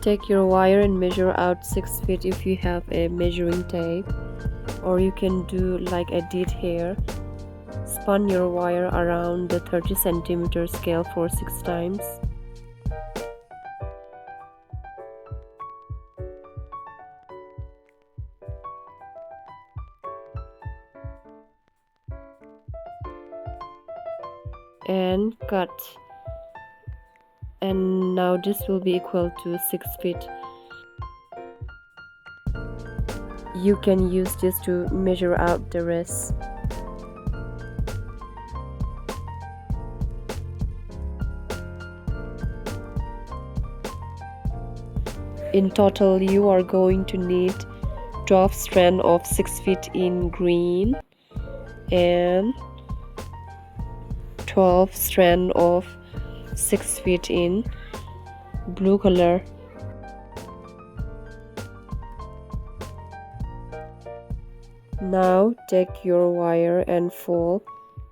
Take your wire and measure out 6 feet if you have a measuring tape, or you can do like I did here. Spun your wire around the 30 centimeter scale for 6 times. And cut. And now this will be equal to 6 feet. You can use this to measure out the rest. In total, you are going to need 12 strands of 6 feet in green and 12 strands of 6 feet in blue color. Now take your wire and fold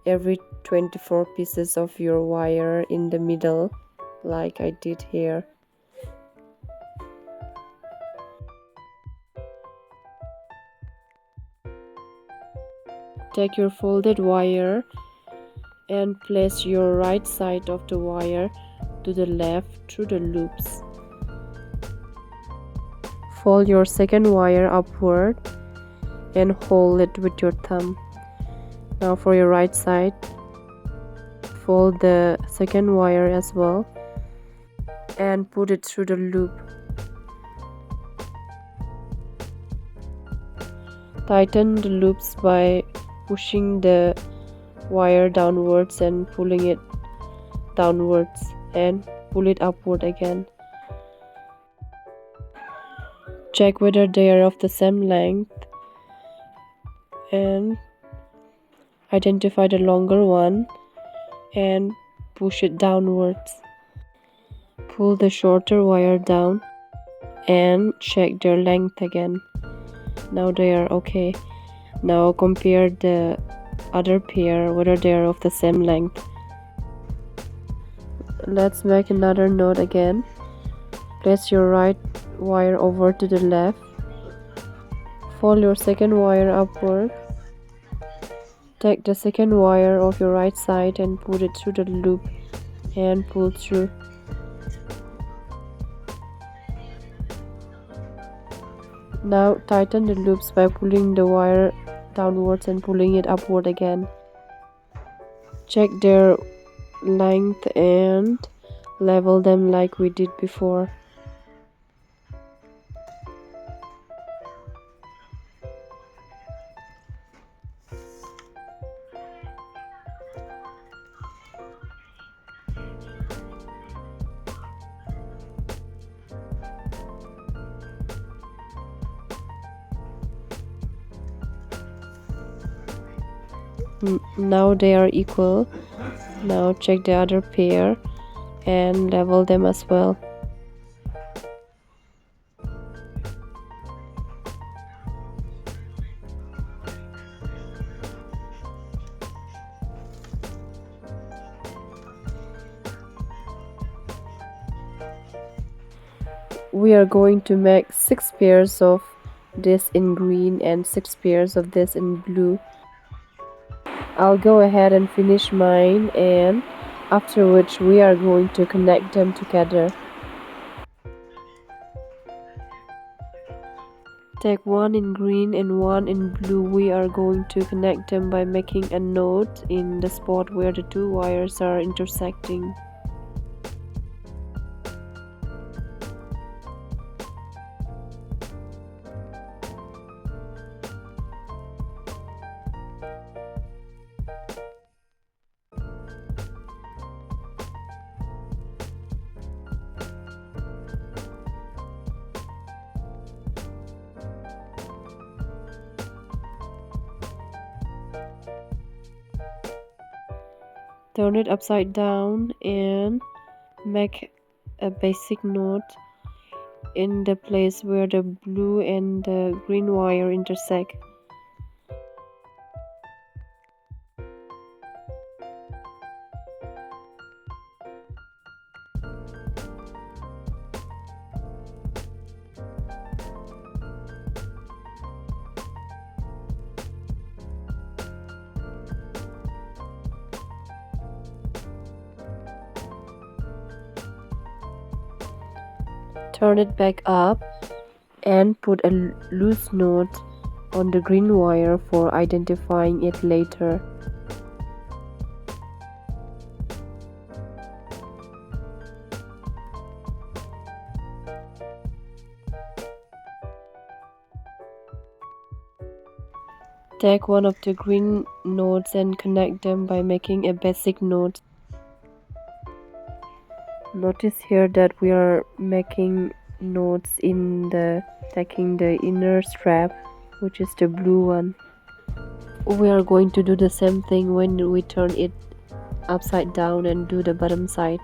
every 24 pieces of your wire in the middle like I did here. Take your folded wire and place your right side of the wire to the left through the loops. Fold your second wire upward and hold it with your thumb. Now for your right side, fold the second wire as well and put it through the loop. Tighten the loops by pushing the wire downwards and pulling it downwards and pull it upward again. Check whether they are of the same length and identify the longer one and push it downwards. Pull the shorter wire down and check their length again. Now they are okay. Now compare the other pair whether they are of the same length. Let's make another knot again. Place your right wire over to the left. Fold your second wire upward. Take the second wire of your right side and put it through the loop and pull through. Now tighten the loops by pulling the wire downwards and pulling it upward again. Check their length and level them like we did before. Now they are equal. Now check the other pair and level them as well. We are going to make 6 pairs of this in green and 6 pairs of this in blue. I'll go ahead and finish mine, and after which we are going to connect them together. Take one in green and one in blue. We are going to connect them by making a knot in the spot where the two wires are intersecting. Turn it upside down and make a basic knot in the place where the blue and the green wire intersect. Turn it back up and put a loose knot on the green wire for identifying it later. Take one of the green knots and connect them by making a basic knot. Notice here that we are making knots in the taking the inner strap, which is the blue one. We are going to do the same thing when we turn it upside down and do the bottom side.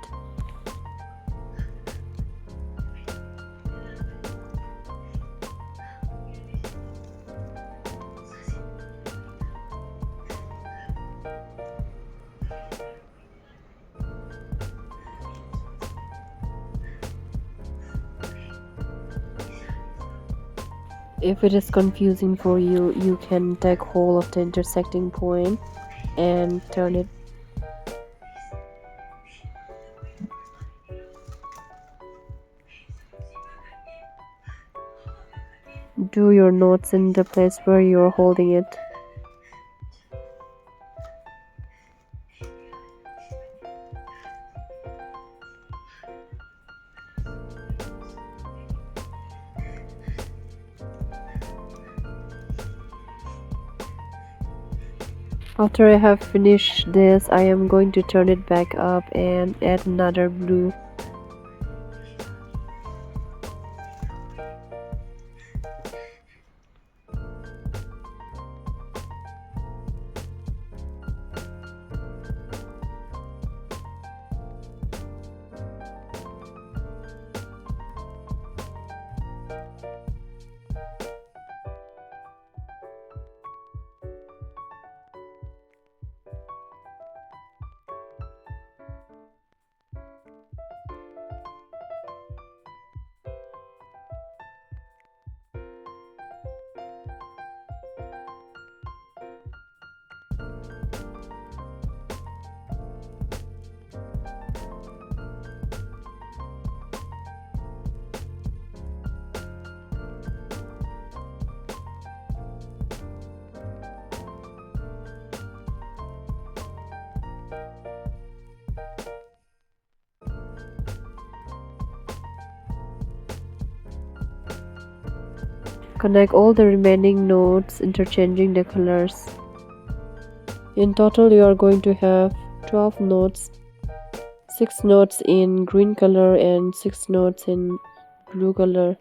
If it is confusing for you, you can take hold of the intersecting point and turn it. Do your knots in the place where you are holding it. After I have finished this, I am going to turn it back up and add another blue. Connect all the remaining knots, interchanging the colors. In total, you are going to have 12 knots, 6 knots in green color and 6 knots in blue color.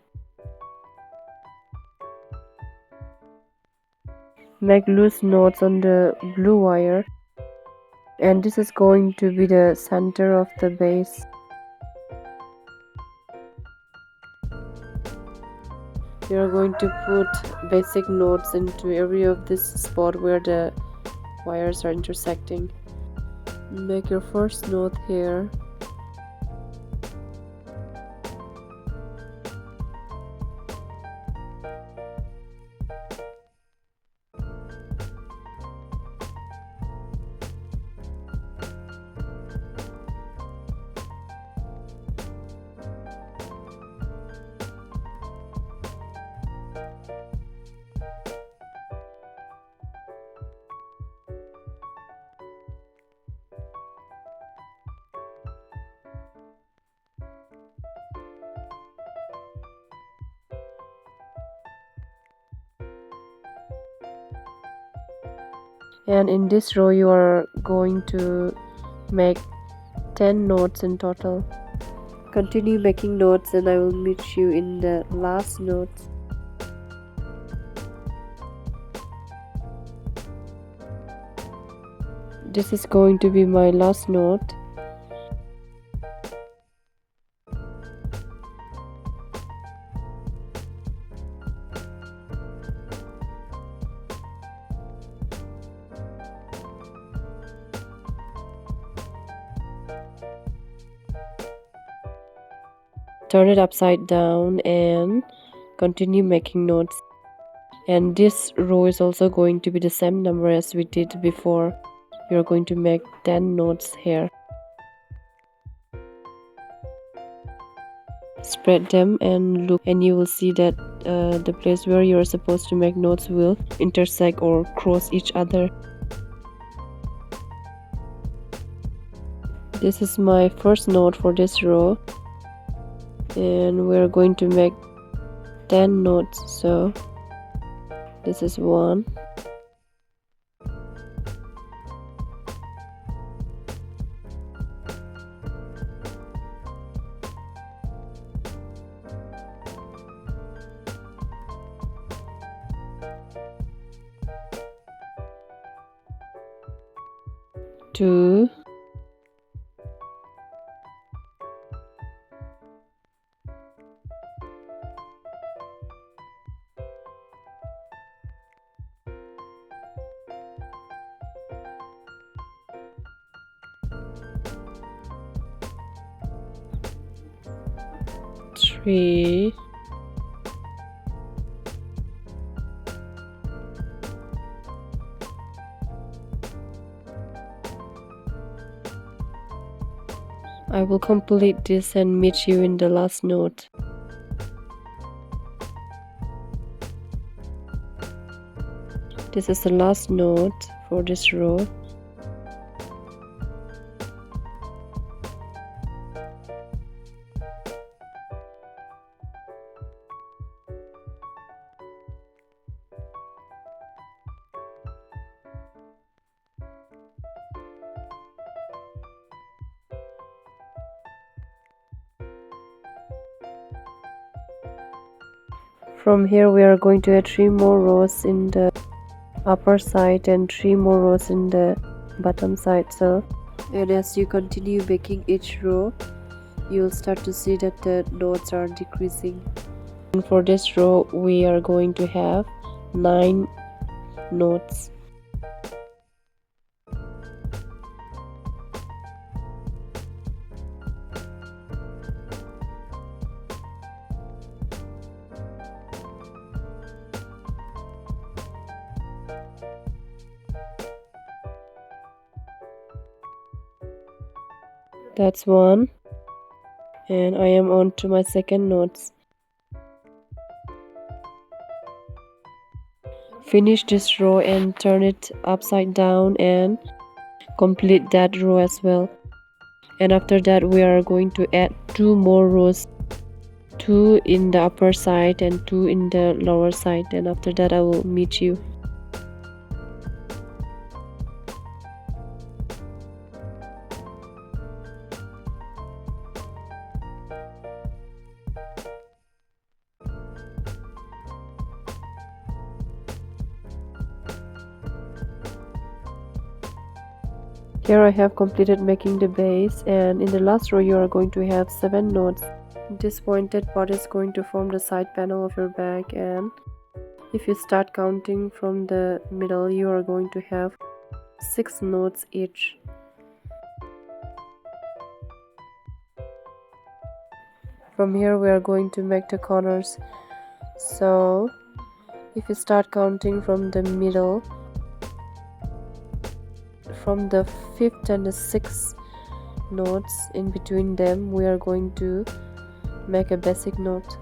Make loose knots on the blue wire, and this is going to be the center of the base. You are going to put basic knots into every of this spot where the wires are intersecting. Make your first knot here. And in this row you are going to make 10 knots in total. Continue making knots and I will meet you in the last knot. This is going to be my last note. Turn it upside down and continue making notes. And this row is also going to be the same number as we did before. We are going to make 10 notes here. Spread them and look, and you will see that the place where you are supposed to make notes will intersect or cross each other. This is my first note for this row, and we're going to make 10 notes. So this is 1, 2, 3, 4. I will complete this and meet you in the last note. This is the last note for this row. From here we are going to add 3 more rows in the upper side and 3 more rows in the bottom side. So, and as you continue making each row, you will start to see that the knots are decreasing. And for this row we are going to have 9 knots. That's 1, and I am on to my second knots. Finish this row and turn it upside down and complete that row as well. And after that we are going to add 2 more rows, 2 in the upper side and 2 in the lower side, and after that I will meet you. Here I have completed making the base, and in the last row you are going to have 7 knots. This pointed part is going to form the side panel of your bag, and if you start counting from the middle you are going to have 6 knots each. From here we are going to make the corners. So if you start counting from the middle, from the 5th and the 6th knots in between them, we are going to make a basic knot.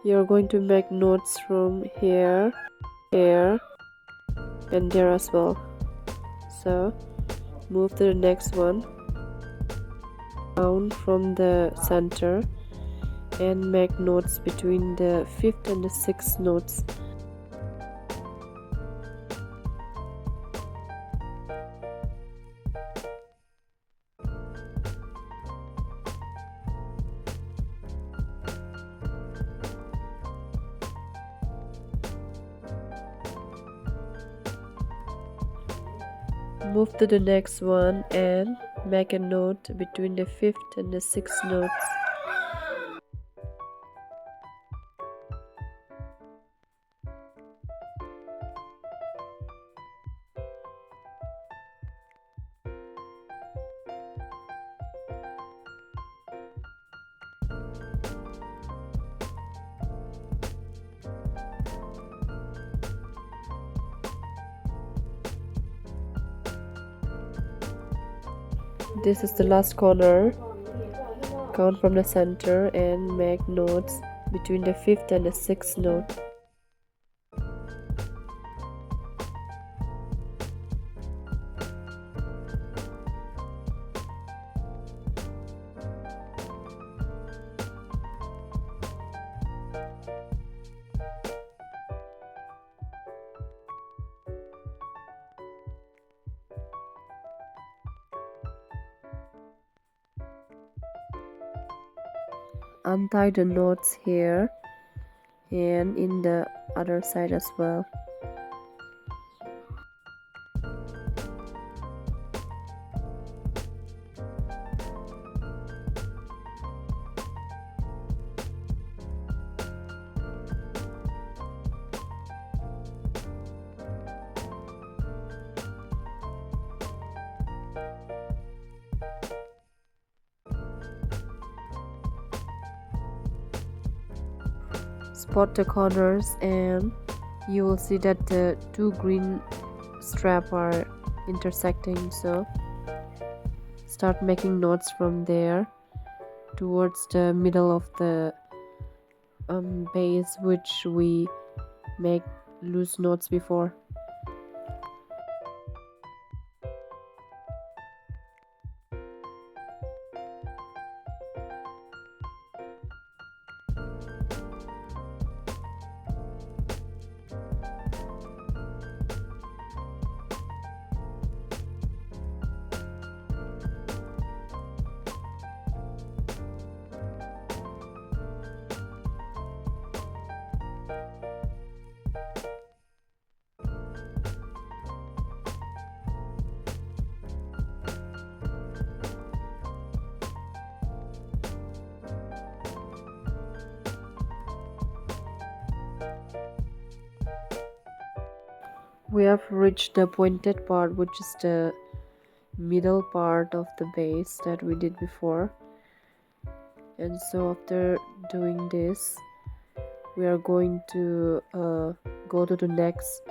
You're going to make knots from here, here, and there as well. So move to the next one, down from the center, and make knots between the 5th and the 6th knots. Move to the next one and make a knot between the 5th and the 6th knots. This is the last corner. Count from the center and make knots between the 5th and the 6th knot. Untie the knots here and in the other side as well. Spot the corners and you will see that the two green straps are intersecting, so start making knots from there towards the middle of the base, which we make loose knots before. We have reached the pointed part, which is the middle part of the base that we did before. And so after doing this, we are going to go to the next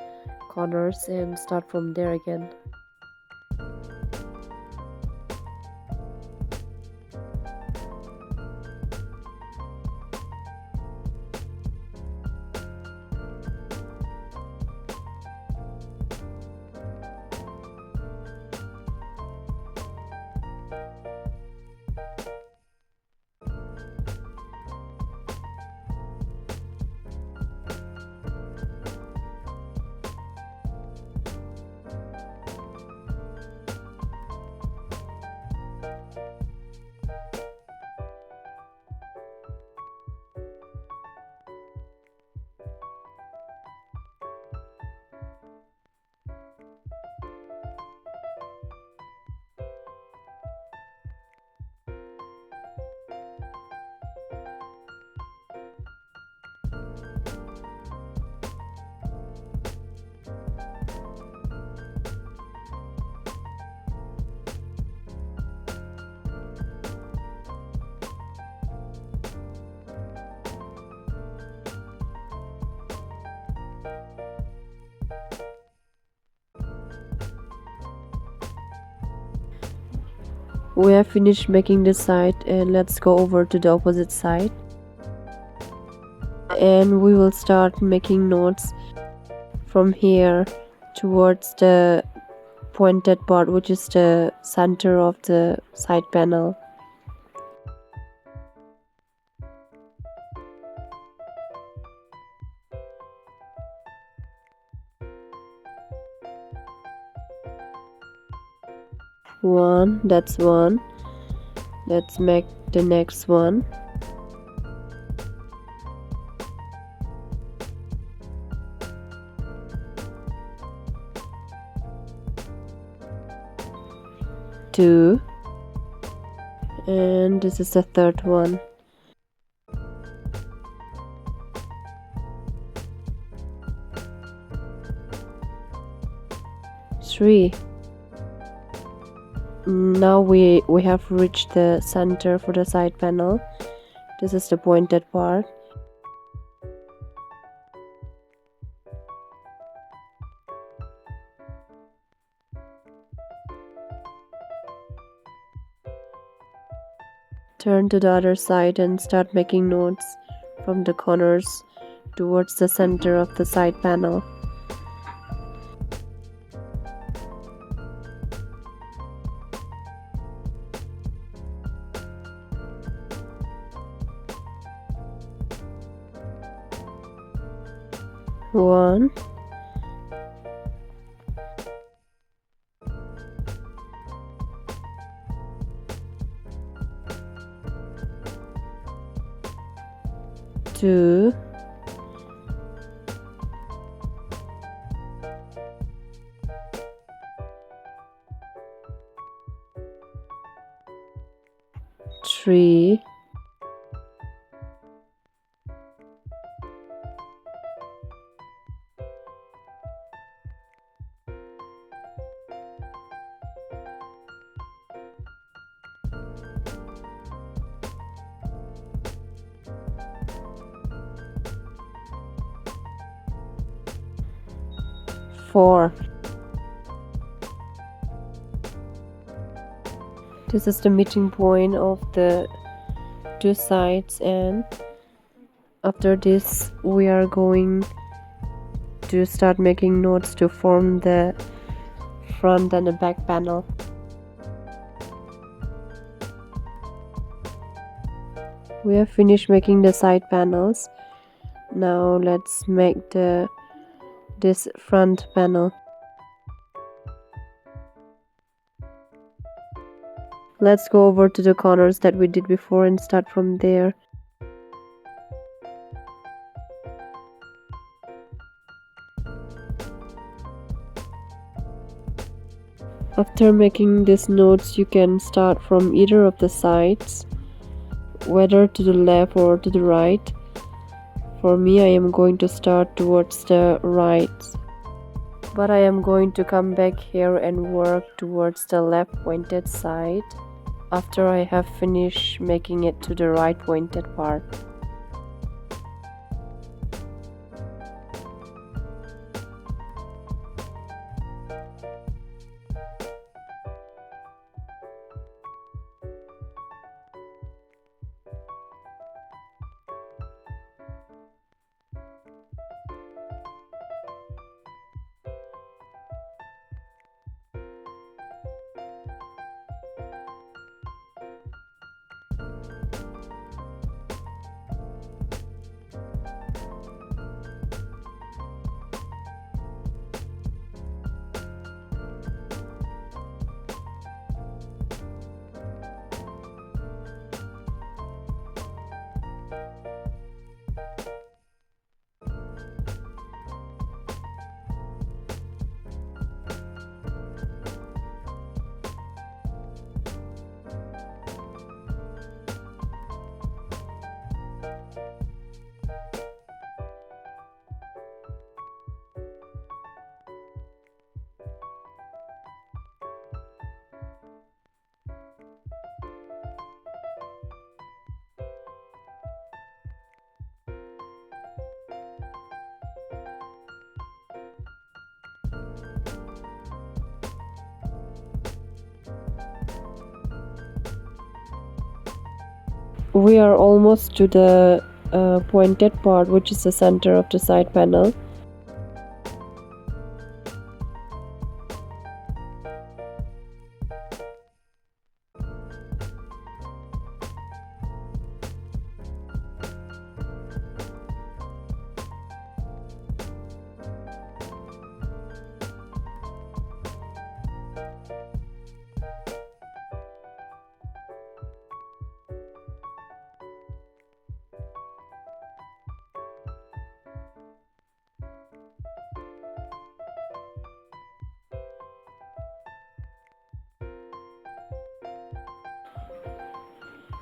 corners and start from there again. We have finished making this side and let's go over to the opposite side. and we will start making knots from here towards the pointed part, which is the center of the side panel. That's one. Let's make the next one. Two, and this is the third one. Three. Now we have reached the center for the side panel. This is the pointed part. Turn to the other side and start making knots from the corners towards the center of the side panel. One, two, three, four. This is the meeting point of the two sides, and after this we are going to start making knots to form the front and the back panel. We have finished making the side panels. Now let's make this front panel. Let's go over to the corners that we did before and start from there. After making these knots, you can start from either of the sides, whether to the left or to the right. For me, I am going to start towards the right, but I am going to come back here and work towards the left pointed side after I have finished making it to the right pointed part. We are almost to the pointed part, which is the center of the side panel.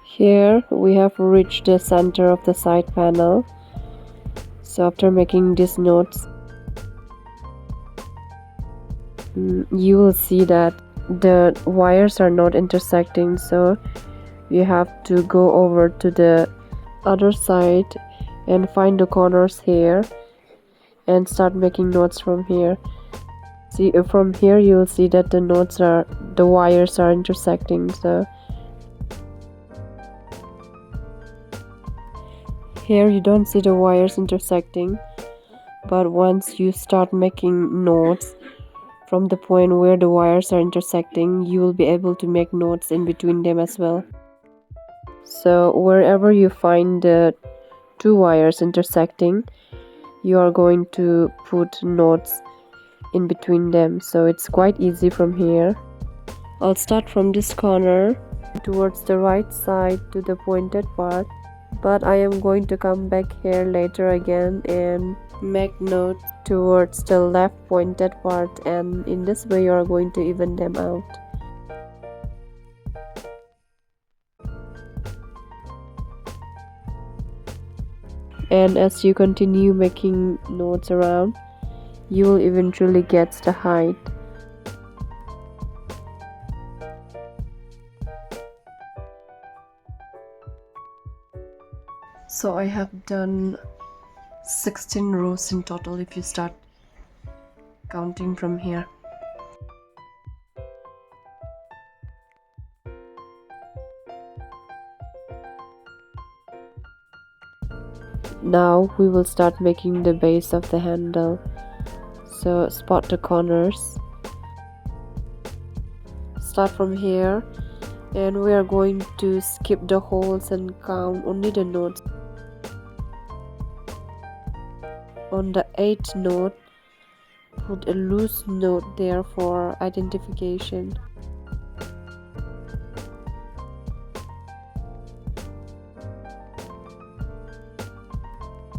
Here we have reached the center of the side panel. So after making these knots, you will see that the wires are not intersecting, so you have to go over to the other side and find the corners here and start making knots from here. See, from here you will see that the wires are intersecting. So here you don't see the wires intersecting, but once you start making knots from the point where the wires are intersecting, you will be able to make knots in between them as well. So wherever you find the two wires intersecting, you are going to put knots in between them. So it's quite easy from here. I'll start from this corner towards the right side to the pointed part, but I am going to come back here later again and make knots towards the left pointed part, and in this way you are going to even them out. And as you continue making knots around, you will eventually get the height. So I have done 16 rows in total if you start counting from here. Now we will start making the base of the handle. So spot the corners. Start from here, and we are going to skip the holes and count only the knots. On the 8th knot, put a loose knot there for identification.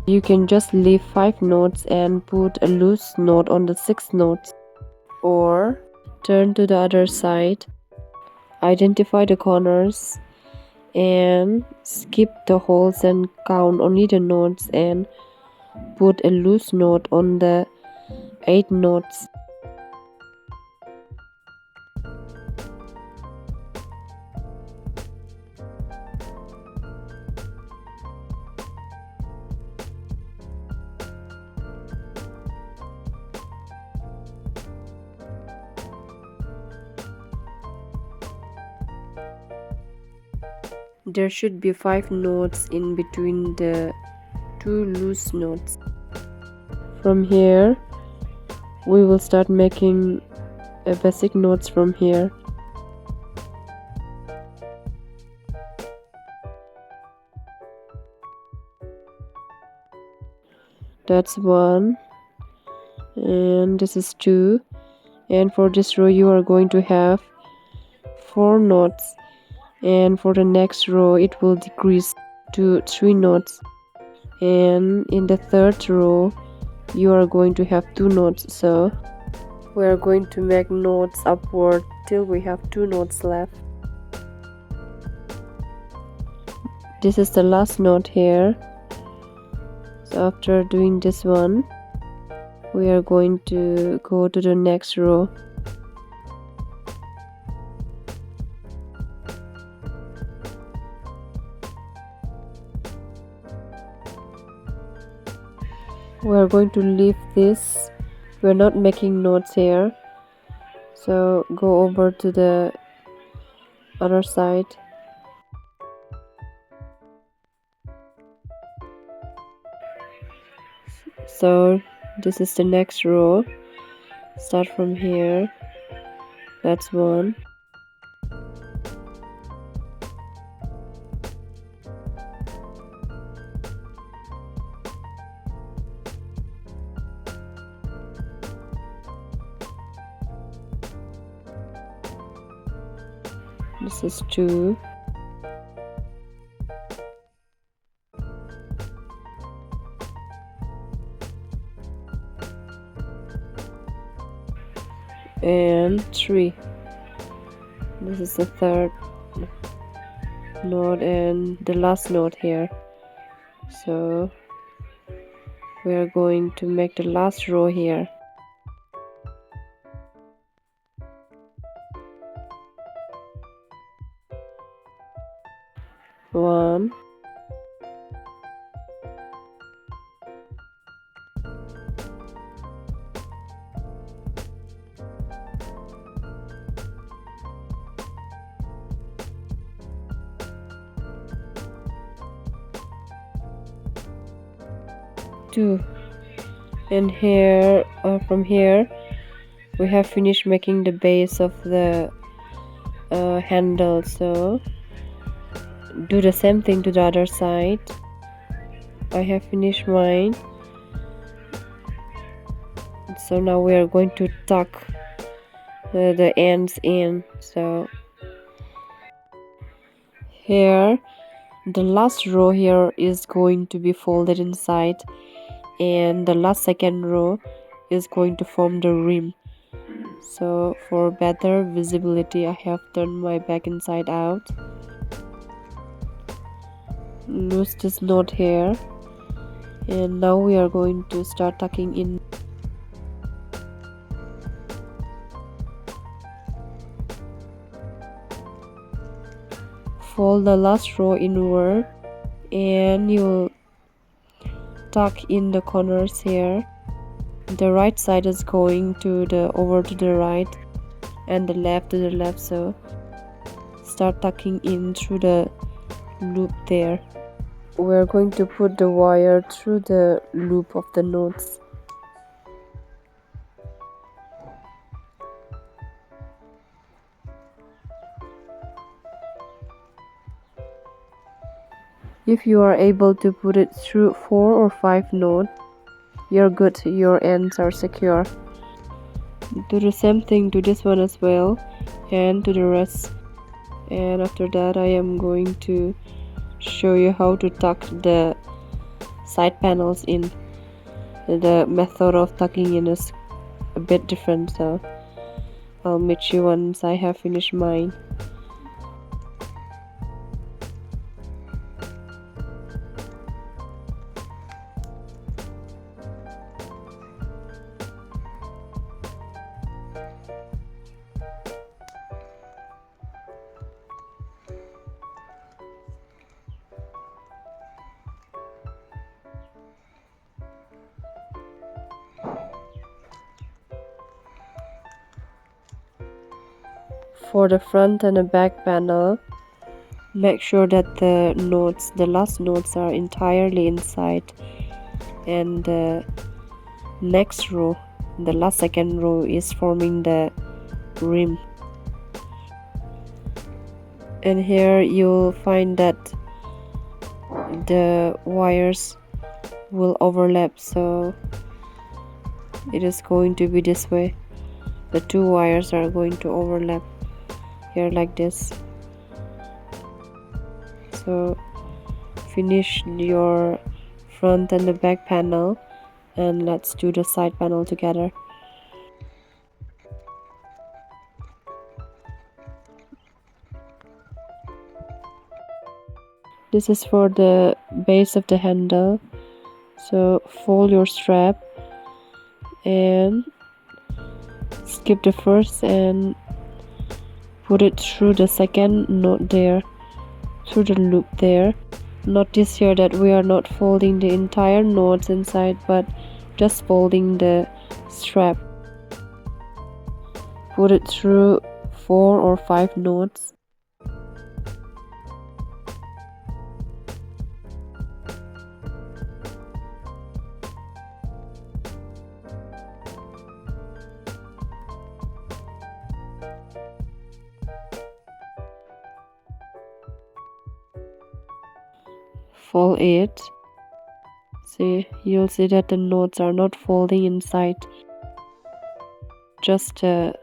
You can just leave 5 knots and put a loose knot on the 6th knot, or turn to the other side, identify the corners and skip the holes and count only the knots and put a loose knot on the 8 knots. There should be 5 knots in between the 2 loose knots. From here, we will start making a basic knots from here. That's 1, and this is 2, and for this row you are going to have 4 knots, and for the next row it will decrease to 3 knots, and in the 3rd row you are going to have 2 knots. So we are going to make knots upward till we have 2 knots left. This is the last knot here. So after doing this one, we are going to go to the next row. We are going to leave this. We are not making knots here, so go over to the other side. So this is the next row. Start from here. That's one. This is two. And three. This is the third knot and the last knot here. So we are going to make the last row here. One, two, and here from here we have finished making the base of the handle. So do the same thing to the other side. I have finished mine. So now we are going to tuck the ends in. So here the last row here is going to be folded inside, and the last second row is going to form the rim. So for better visibility, I have turned my back inside out. Loose this knot here, and now we are going to start tucking in. Fold the last row inward, and you'll tuck in the corners here. The right side is going to the over to the right and the left to the left, so start tucking in through the loop there. We're going to put the wire through the loop of the knots. If you are able to put it through 4 or 5 knots, you're good, your ends are secure. Do the same thing to this one as well, and to the rest. And after that, I am going to show you how to tuck the side panels in. The method of tucking in is a bit different, so I'll meet you once I have finished mine. For the front and the back panel, make sure that the knots, the last knots, are entirely inside, and the next row, the last second row, is forming the rim. And here you'll find that the wires will overlap, so it is going to be this way. The two wires are going to overlap here like this. So finish your front and the back panel, and let's do the side panel together. This is for the base of the handle. So fold your strap and skip the first and put it through the second knot there, through the loop there. Notice here that we are not folding the entire knots inside, but just folding the strap. Put it through 4 or 5 knots. fold it. See, you'll see that the knots are not folding inside, just a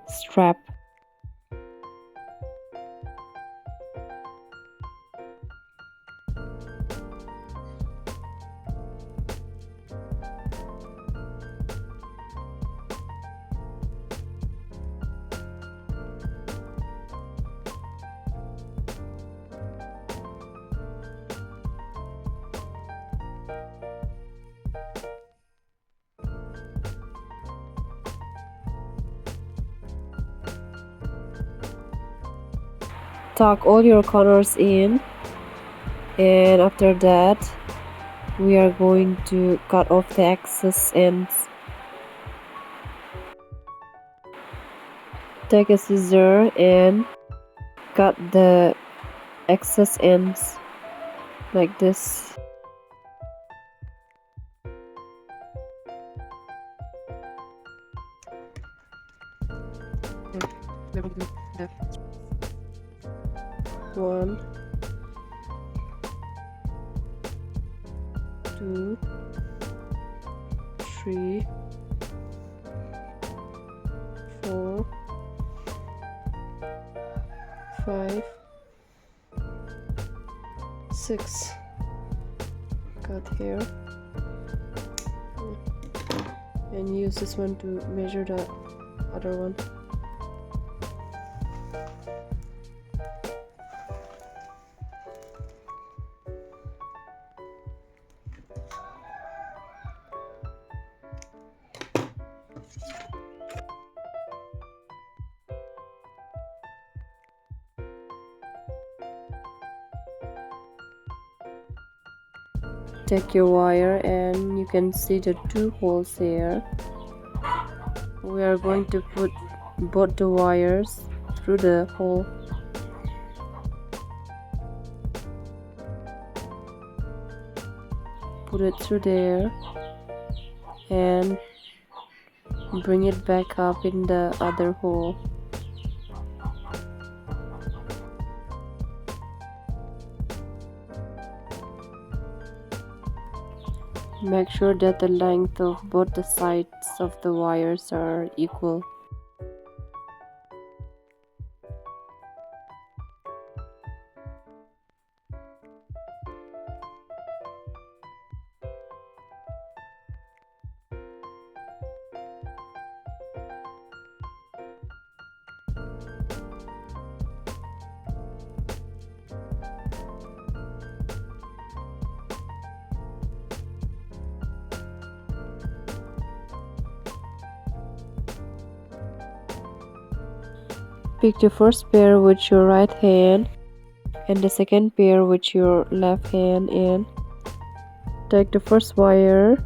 strap. Tuck all your corners in, and after that we are going to cut off the excess ends. Take a scissor and cut the excess ends like this. One, two, three, 4, 5, 6. Cut here and use this one to measure the other one. Take your wire and you can see the 2 holes here. We are going to put both the wires through the hole. Put it through there and bring it back up in the other hole. Make sure that the length of both the sides of the wires are equal. Pick the first pair with your right hand and the second pair with your left hand and take the first wire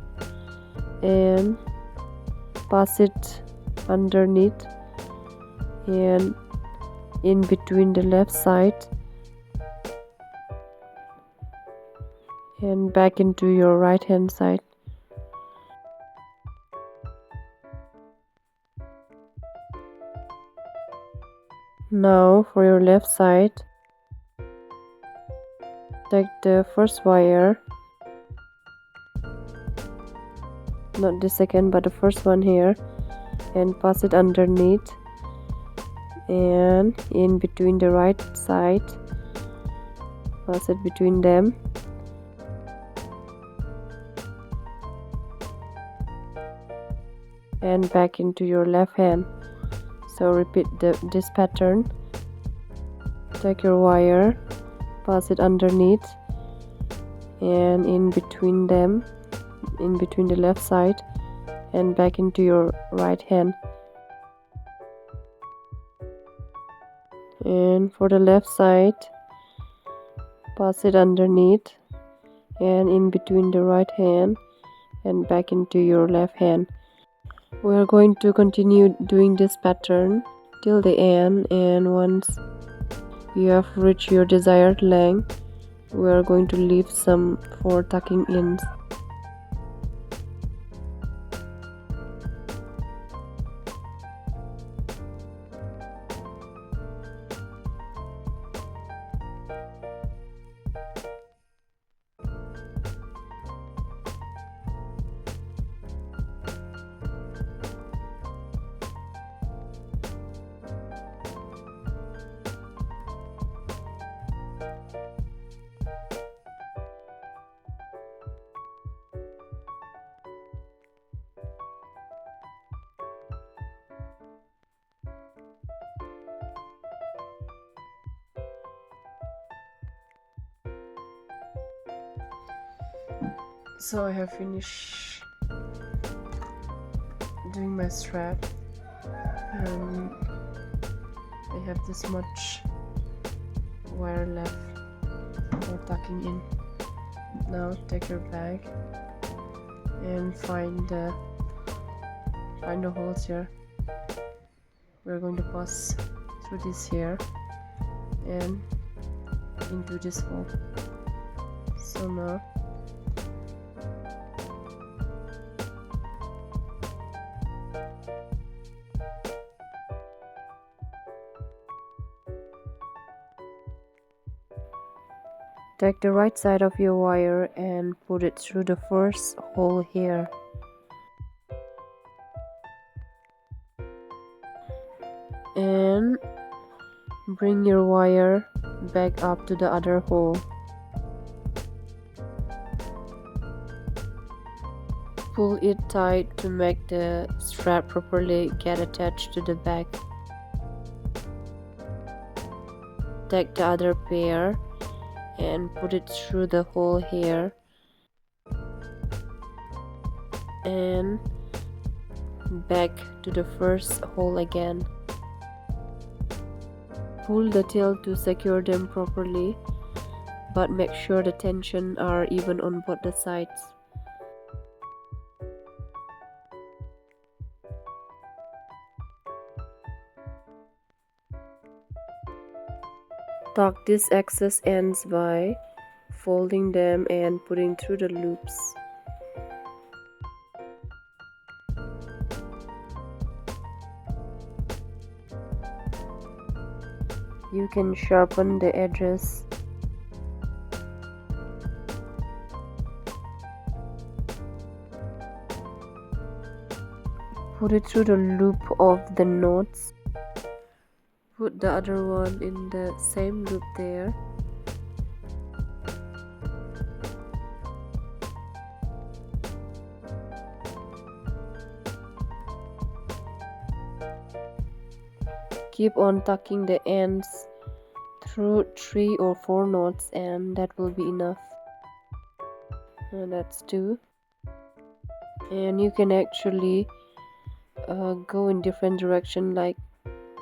and pass it underneath and in between the left side and back into your right hand side. Now for your left side, take the first wire, not the second but the first one here, and pass it underneath and in between the right side, pass it between them and back into your left hand. So repeat this pattern. Take your wire, pass it underneath and in between them, in between the left side and back into your right hand. And for the left side, pass it underneath and in between the right hand and back into your left hand. We are going to continue doing this pattern till the end, and once you have reached your desired length, we are going to leave some for tucking ins. So I have finished doing my strap. I have this much wire left for tucking in. Now take your bag and find the holes here. We're going to pass through this here and into this hole. So now take the right side of your wire and put it through the first hole here. And bring your wire back up to the other hole. Pull it tight to make the strap properly get attached to the back. Take the other pair and put it through the hole here and back to the first hole again. Pull the tail to secure them properly, but make sure the tension are even on both the sides. Tuck these excess ends by folding them and putting through the loops. You can sharpen the edges. Put it through the loop of the knots. Put the other one in the same loop there. Keep on tucking the ends through 3 or 4 knots and that will be enough. And that's 2. And you can actually go in different direction like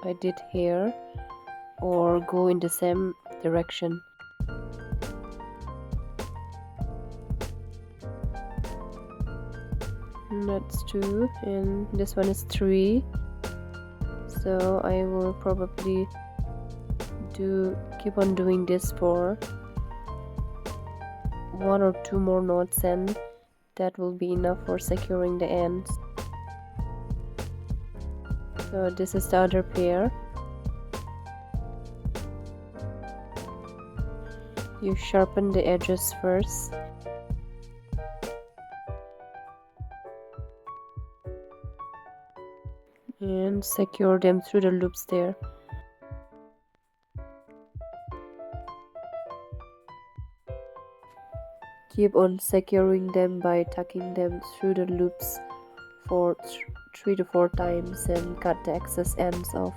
I did here, or go in the same direction. And that's 2 and this one is 3. So I will probably keep on doing this for 1 or 2 more knots and that will be enough for securing the ends. So this is the other pair. You sharpen the edges first. And secure them through the loops there. Keep on securing them by tucking them through the loops for 3 to 4 times and cut the excess ends off.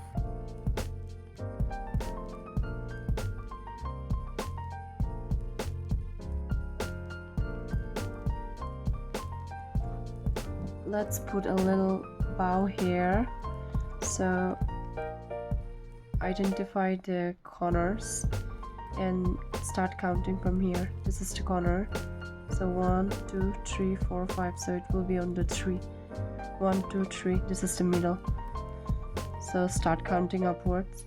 Let's put a little bow here. So identify the corners and start counting from here. This is the corner. So 1, 2, 3, 4, 5. So it will be on the 3. 1, 2, 3. This is the middle. So start counting upwards.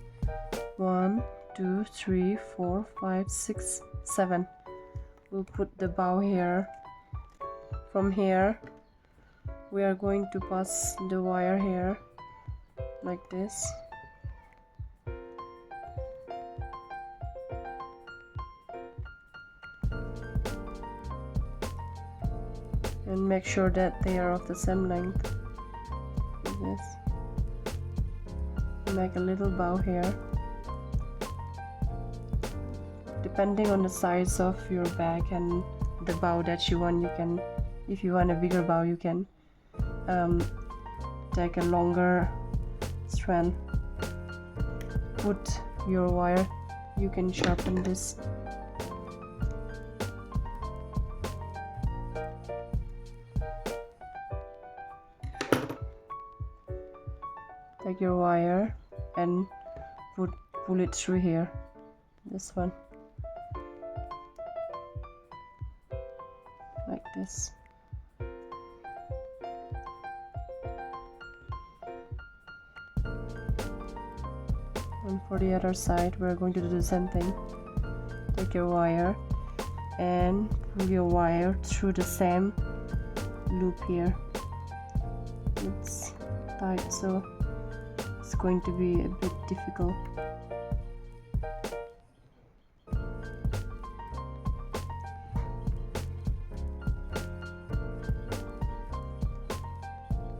1, 2, 3, 4, 5, 6, 7. We'll put the bow here. From here we are going to pass the wire here like this. And make sure that they are of the same length. Like this. Make a little bow here. Depending on the size of your bag and the bow that you want, you can, if you want a bigger bow, you can take a longer strand. Put your wire. You can sharpen this. take your wire and pull it through here, this one, like this. And for the other side we're going to do the same thing. Take your wire and pull your wire through the same loop here. It's tight, so it's going to be a bit difficult.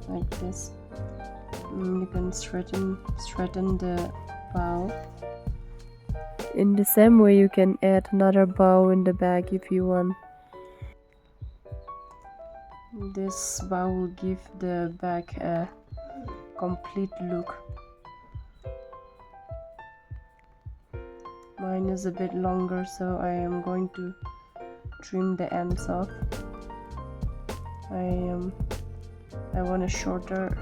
Like this. You can straighten the bow. In the same way you can add another bow in the back if you want. This bow will give the bag a complete look. Mine is a bit longer, so I am going to trim the ends off. I want a shorter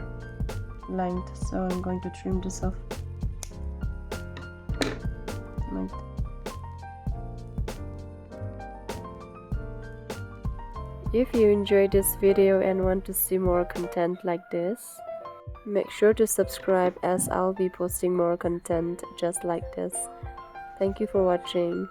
length, so I'm going to trim this off. Like if you enjoyed this video and want to see more content like this, make sure to subscribe, as I'll be posting more content just like this. Thank you for watching.